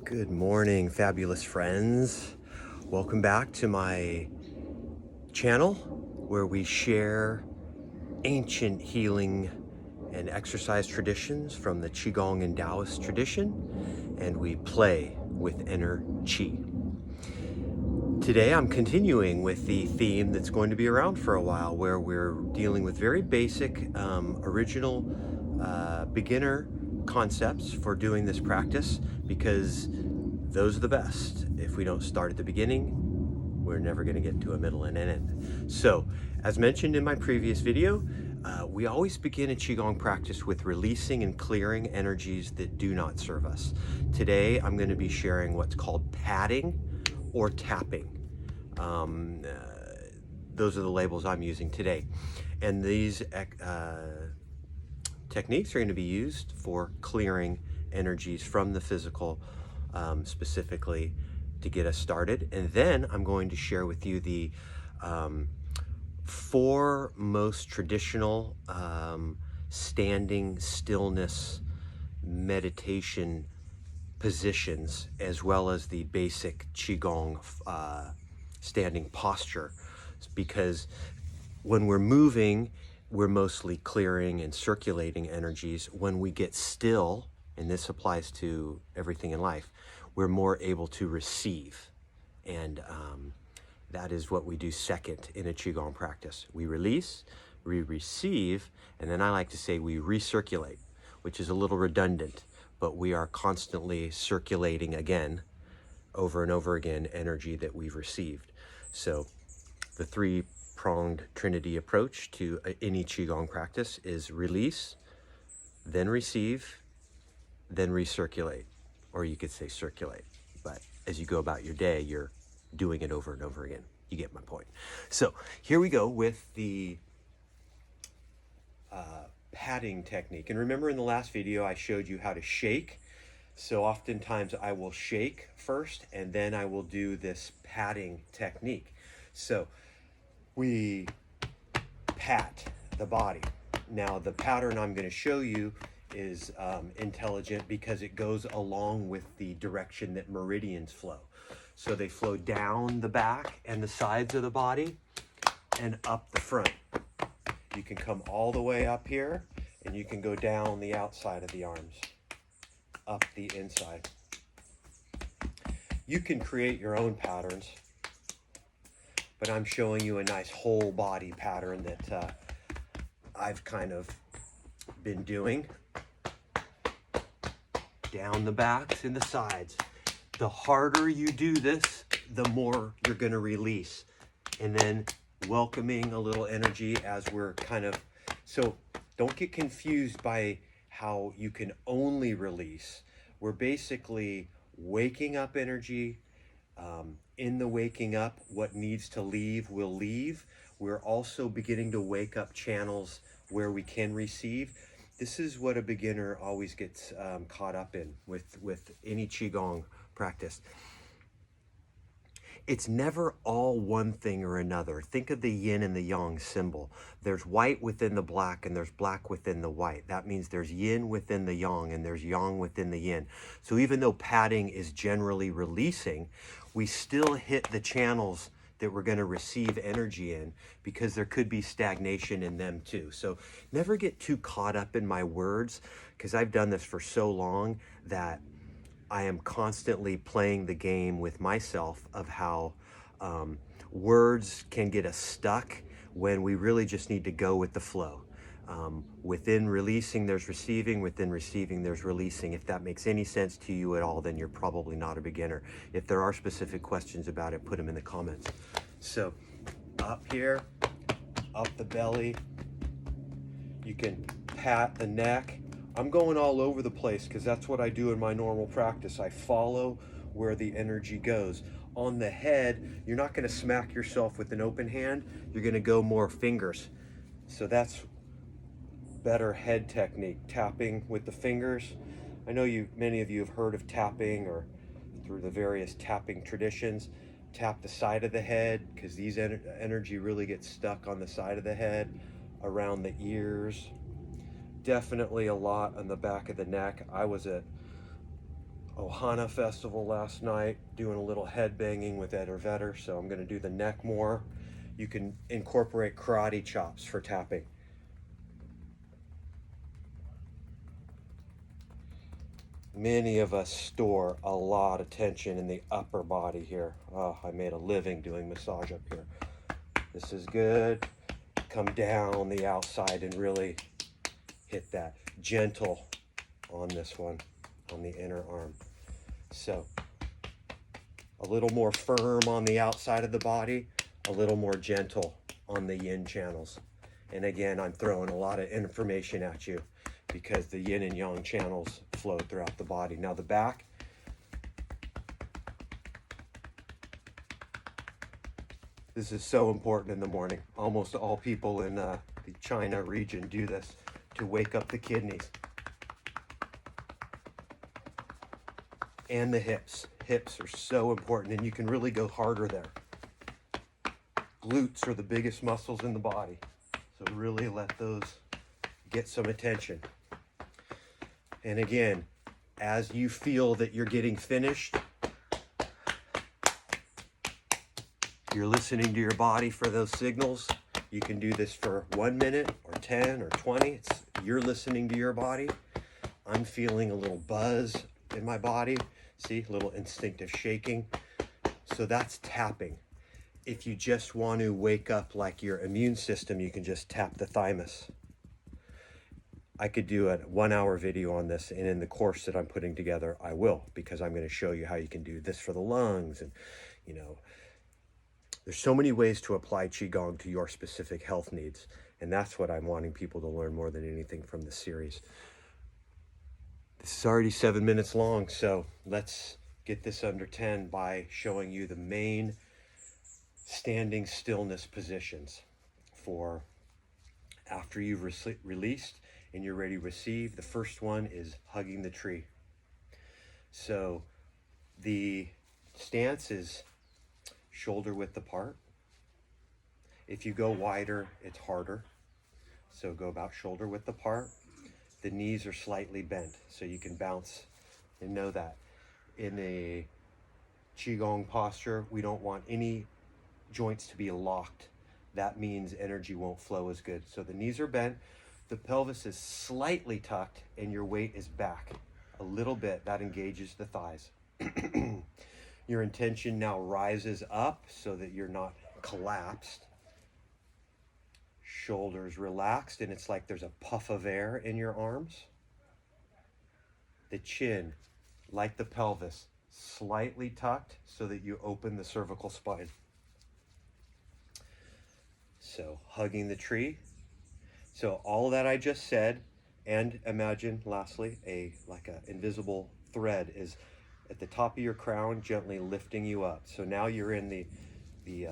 Good morning, fabulous friends. Welcome back to my channel where we share ancient healing and exercise traditions from the Qi Gong and Taoist tradition, and we play with inner Qi. Today I'm continuing with the theme that's going to be around for a while, where we're dealing with very basic, original, beginner concepts for doing this practice, because those are the best. If we don't start at the beginning, we're never going to get to a middle and an end. So, as mentioned in my previous video, we always begin a Qigong practice with releasing and clearing energies that do not serve us. Today, I'm going to be sharing what's called padding or tapping. Those are the labels I'm using today. And these techniques are going to be used for clearing energies from the physical, specifically to get us started. And then I'm going to share with you the four most traditional standing stillness meditation positions, as well as the basic Qigong standing posture, because when we're moving, we're mostly clearing and circulating energies. When we get still, and this applies to everything in life, we're more able to receive. And that is what we do second in a Qigong practice. We release, we receive, and then I like to say we recirculate, which is a little redundant, but we are constantly circulating again, over and over again, energy that we've received. So the three-pronged Trinity approach to any Qigong practice is release, then receive, then recirculate, or you could say circulate. But as you go about your day, you're doing it over and over again. You get my point. So here we go with the padding technique. And remember, in the last video, I showed you how to shake. So oftentimes I will shake first, and then I will do this padding technique. So we pat the body. Now the pattern I'm going to show you is intelligent, because it goes along with the direction that meridians flow. So they flow down the back and the sides of the body and up the front. You can come all the way up here, and you can go down the outside of the arms, up the inside. You can create your own patterns, but I'm showing you a nice whole body pattern that I've kind of been doing. Down the backs and the sides. The harder you do this, the more you're going to release. And then welcoming a little energy as we're kind of... So don't get confused by how you can only release. We're basically waking up energy. In the waking up, what needs to leave will leave. We're also beginning to wake up channels where we can receive. This is what a beginner always gets caught up in with any Qigong practice. It's never all one thing or another. Think of the yin and the yang symbol. There's white within the black, and there's black within the white. That means there's yin within the yang, and there's yang within the yin. So even though padding is generally releasing, we still hit the channels that we're going to receive energy in, because there could be stagnation in them too. So never get too caught up in my words, because I've done this for so long that I am constantly playing the game with myself of how words can get us stuck when we really just need to go with the flow. Within releasing, there's receiving. Within receiving, there's releasing. If that makes any sense to you at all, then you're probably not a beginner. If there are specific questions about it, put them in the comments. So up here, up the belly. You can pat the neck. I'm going all over the place because that's what I do in my normal practice. I follow where the energy goes. On the head, you're not going to smack yourself with an open hand. You're going to go more fingers. So that's better head technique, tapping with the fingers. I know many of you have heard of tapping, or through the various tapping traditions. Tap the side of the head, because these energy really gets stuck on the side of the head, around the ears. Definitely a lot on the back of the neck. I was at Ohana festival last night, doing a little head banging with Ed or Vedder, so I'm going to do the neck more. You can incorporate karate chops for tapping. Many of us store a lot of tension in the upper body here. Oh, I made a living doing massage up here. This is good. Come down the outside and really hit that. Gentle on this one, on the inner arm. So a little more firm on the outside of the body, a little more gentle on the yin channels. And again, I'm throwing a lot of information at you because the yin and yang channels flow throughout the body. Now the back, this is so important in the morning. Almost all people in the China region do this to wake up the kidneys. And the hips. Hips are so important, and you can really go harder there. Glutes are the biggest muscles in the body, so really let those get some attention. And again, as you feel that you're getting finished, you're listening to your body for those signals. You can do this for 1 minute or 10 or 20. You're listening to your body. I'm feeling a little buzz in my body. See, a little instinctive shaking. So that's tapping. If you just want to wake up like your immune system, you can just tap the thymus. I could do a 1-hour video on this, and in the course that I'm putting together, I will, because I'm going to show you how you can do this for the lungs. And, you know, there's so many ways to apply Qigong to your specific health needs. And that's what I'm wanting people to learn more than anything from this series. This is already 7 minutes long, so let's get this under 10 by showing you the main standing stillness positions for after you've released and you're ready to receive. The first one is hugging the tree. So the stance is shoulder width apart. If you go wider, it's harder. So go about shoulder width apart. The knees are slightly bent, so you can bounce and know that. In a Qigong posture, we don't want any joints to be locked. That means energy won't flow as good. So the knees are bent, the pelvis is slightly tucked, and your weight is back a little bit. That engages the thighs. Your intention now rises up so that you're not collapsed. Shoulders relaxed, and it's like there's a puff of air in your arms. The chin, like the pelvis, slightly tucked so that you open the cervical spine. So hugging the tree. So all that I just said, and imagine lastly, like an invisible thread is at the top of your crown, gently lifting you up. So now you're in the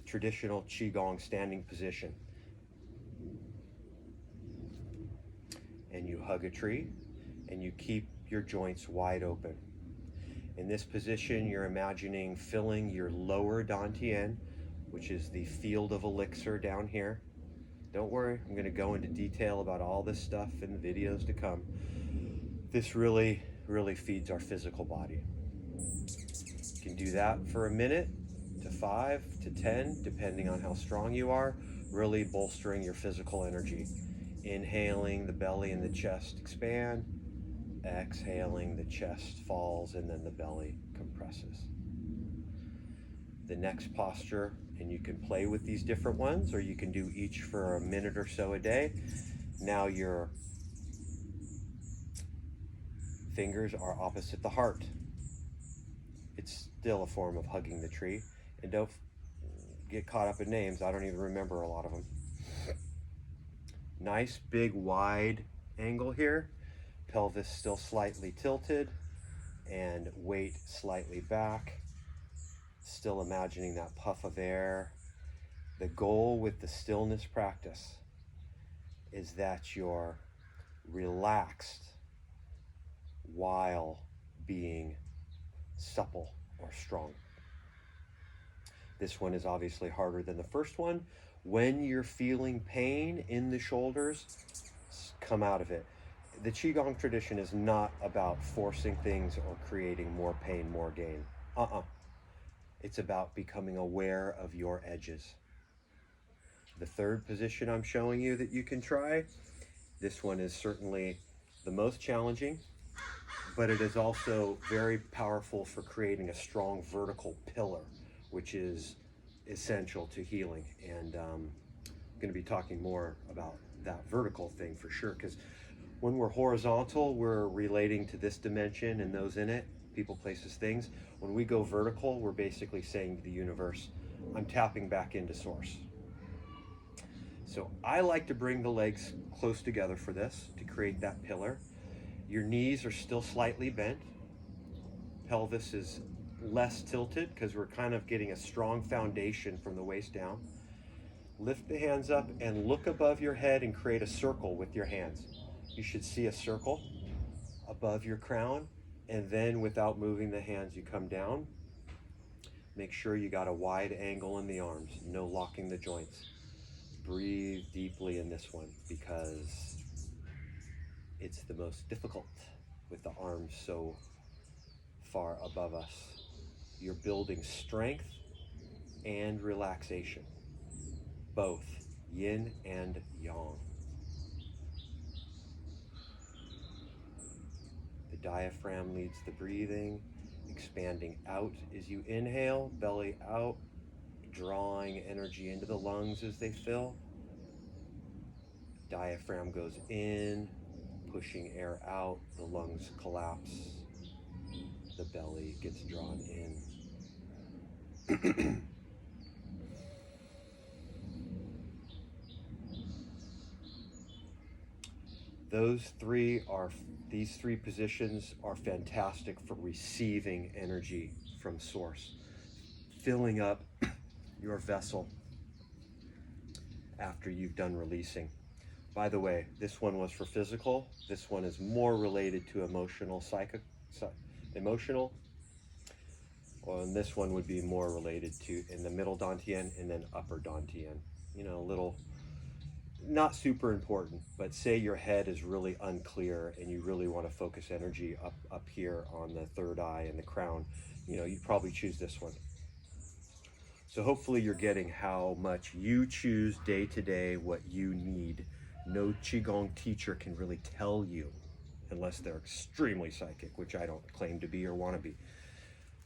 traditional Qigong standing position. And you hug a tree, and you keep your joints wide open. In this position, you're imagining filling your lower dantian, which is the field of elixir down here. Don't worry, I'm going to go into detail about all this stuff in the videos to come. This really, really feeds our physical body. You can do that for a minute to 5 to 10, depending on how strong you are, really bolstering your physical energy. Inhaling, the belly and the chest expand. Exhaling, the chest falls and then the belly compresses. The next posture, and you can play with these different ones, or you can do each for a minute or so a day. Now your fingers are opposite the heart. It's still a form of hugging the tree. And don't get caught up in names. I don't even remember a lot of them. Nice big wide angle here. Pelvis still slightly tilted and weight slightly back. Still imagining that puff of air. The goal with the stillness practice is that you're relaxed while being supple or strong. This one is obviously harder than the first one. When you're feeling pain in the shoulders, come out of it. The Qigong tradition is not about forcing things or creating more pain, more gain. It's about becoming aware of your edges. The third position I'm showing you that you can try, this one is certainly the most challenging, but it is also very powerful for creating a strong vertical pillar, which is essential to healing. And I'm going to be talking more about that vertical thing for sure, because when we're horizontal, we're relating to this dimension and those in it, people, places, things. When we go vertical, we're basically saying to the universe, I'm tapping back into source. So I like to bring the legs close together for this to create that pillar. Your knees are still slightly bent. Pelvis is less tilted because we're kind of getting a strong foundation from the waist down. Lift the hands up and look above your head and create a circle with your hands. You should see a circle above your crown, and then without moving the hands, you come down. Make sure you got a wide angle in the arms, no locking the joints. Breathe deeply in this one because it's the most difficult with the arms so far above us. You're building strength and relaxation, both yin and yang. The diaphragm leads the breathing, expanding out as you inhale, belly out, drawing energy into the lungs as they fill. Diaphragm goes in, pushing air out, the lungs collapse, the belly gets drawn in. These three positions are fantastic for receiving energy from source, filling up your vessel after you've done releasing. By the way, this one was for physical. This one is more related to emotional, emotional. Well, and this one would be more related to in the middle dantian and then upper dantian. You know, a little, not super important, but say your head is really unclear and you really want to focus energy up here on the third eye and the crown, you know, you'd probably choose this one. So hopefully you're getting how much you choose day to day what you need. No Qigong teacher can really tell you unless they're extremely psychic, which I don't claim to be or want to be.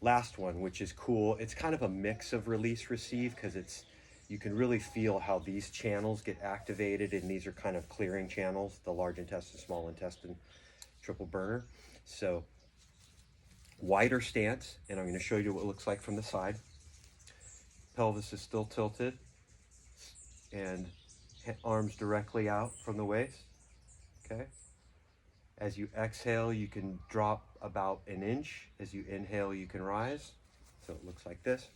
Last one, which is cool. It's kind of a mix of release receive because you can really feel how these channels get activated, and these are kind of clearing channels, the large intestine, small intestine, triple burner. So wider stance, and I'm going to show you what it looks like from the side. Pelvis is still tilted and arms directly out from the waist. Okay. As you exhale, you can drop about an inch. As you inhale, you can rise. So it looks like this.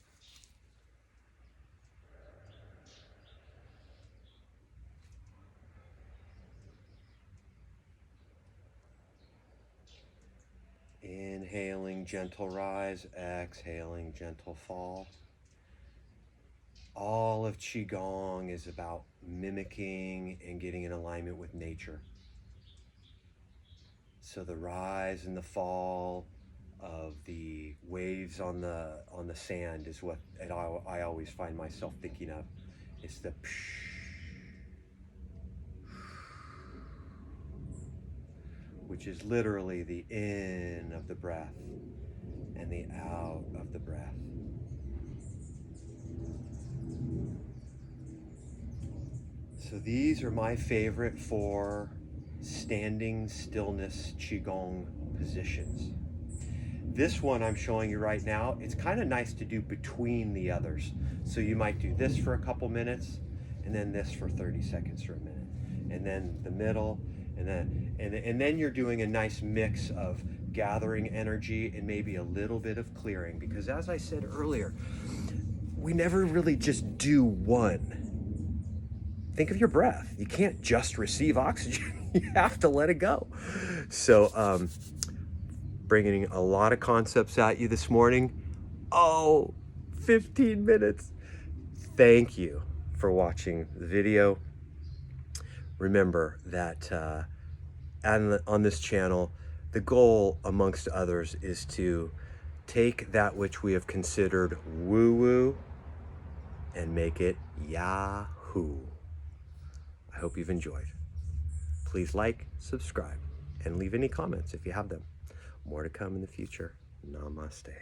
Inhaling, gentle rise. Exhaling, gentle fall. All of Qigong is about mimicking and getting in alignment with nature. So the rise and the fall of the waves on the sand is what I always find myself thinking of. It's the psh, which is literally the in of the breath and the out of the breath. So these are my favorite 4 standing stillness Qigong positions. This one I'm showing you right now, it's kind of nice to do between the others. So you might do this for a couple minutes, and then this for 30 seconds or a minute, and then the middle, and then you're doing a nice mix of gathering energy and maybe a little bit of clearing, because as I said earlier, we never really just do one. Think of your breath. You can't just receive oxygen. You have to let it go. So bringing a lot of concepts at you this morning. 15 minutes. Thank you for watching the video. Remember that and on this channel, the goal, amongst others, is to take that which we have considered woo-woo and make it Yahoo. I hope you've enjoyed. Please like, subscribe, and leave any comments if you have them. More to come in the future. Namaste.